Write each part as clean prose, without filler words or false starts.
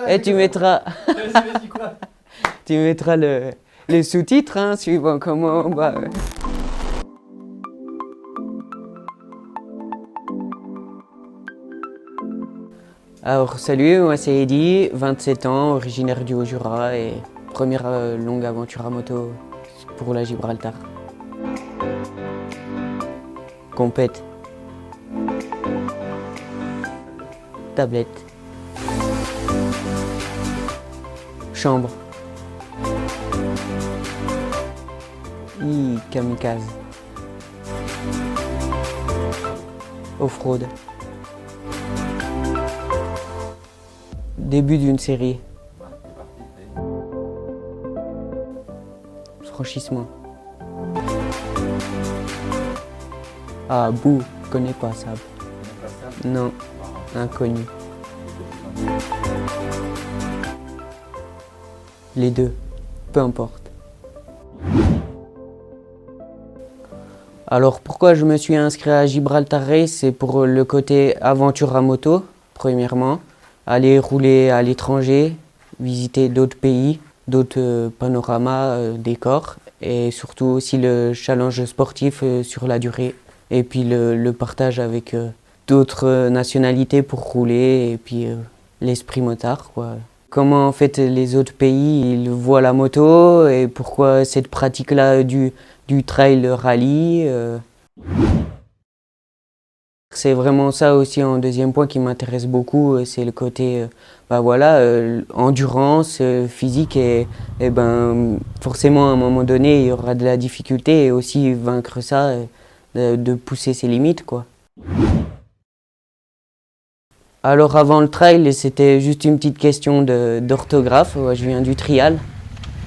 Et tu mettras, Vas-y, quoi? tu mettras les sous-titres, hein, suivant comment, bah... Alors, salut, moi c'est Eddy, 27 ans, originaire du Haut-Jura et première longue aventure à moto pour la Gibraltar. Compète. Tablette. Chambre. Kamikaze. Off-road. Début d'une série. Franchissement. Ah, Bou, je connais pas ça. Non, inconnu. Les deux, peu importe. Alors pourquoi je me suis inscrit à Gibraltar Race, c'est pour le côté aventure à moto, premièrement. Aller rouler à l'étranger, visiter d'autres pays, d'autres panoramas, décors. Et surtout aussi le challenge sportif sur la durée. Et puis le partage avec d'autres nationalités pour rouler et puis l'esprit motard, quoi. Comment en fait les autres pays ils voient la moto et pourquoi cette pratique-là du trail rallye. C'est vraiment ça aussi en deuxième point qui m'intéresse beaucoup, c'est le côté bah voilà, endurance physique et ben, forcément à un moment donné il y aura de la difficulté et aussi vaincre ça, de pousser ses limites, quoi. Alors avant le trail, c'était juste une petite question d'orthographe. Je viens du trial.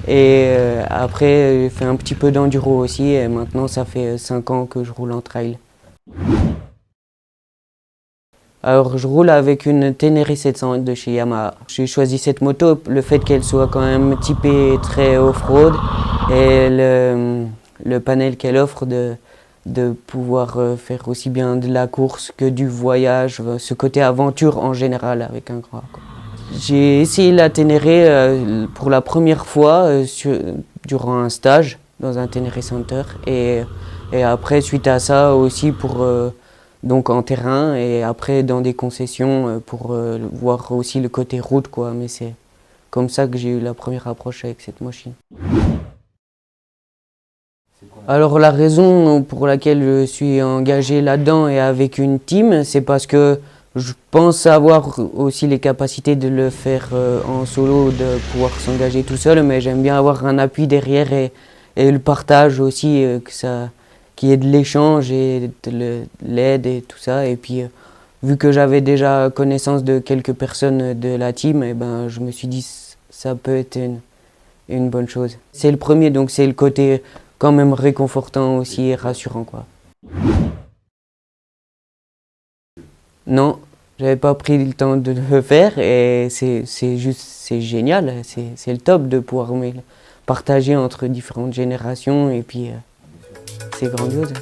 Et après, j'ai fait un petit peu d'enduro aussi. Et maintenant, ça fait 5 ans que je roule en trail. Alors, je roule avec une Ténéré 700 de chez Yamaha. J'ai choisi cette moto, le fait qu'elle soit quand même typée très off-road et le panel qu'elle offre de pouvoir faire aussi bien de la course que du voyage, ce côté aventure en général avec un grand. J'ai essayé la Ténéré pour la première fois durant un stage dans un Ténéré Center et après suite à ça aussi pour donc en terrain et après dans des concessions pour voir aussi le côté route, quoi. Mais c'est comme ça que j'ai eu la première approche avec cette machine. Alors la raison pour laquelle je suis engagé là-dedans et avec une team, c'est parce que je pense avoir aussi les capacités de le faire en solo, de pouvoir s'engager tout seul, mais j'aime bien avoir un appui derrière et le partage aussi, qu'il y ait de l'échange et de l'aide et tout ça. Et puis vu que j'avais déjà connaissance de quelques personnes de la team, et ben, je me suis dit ça peut être une bonne chose. C'est le premier, donc c'est le côté quand même réconfortant aussi et rassurant, quoi. Non, j'avais pas pris le temps de le faire et c'est génial, c'est le top de pouvoir partager entre différentes générations et puis c'est grandiose.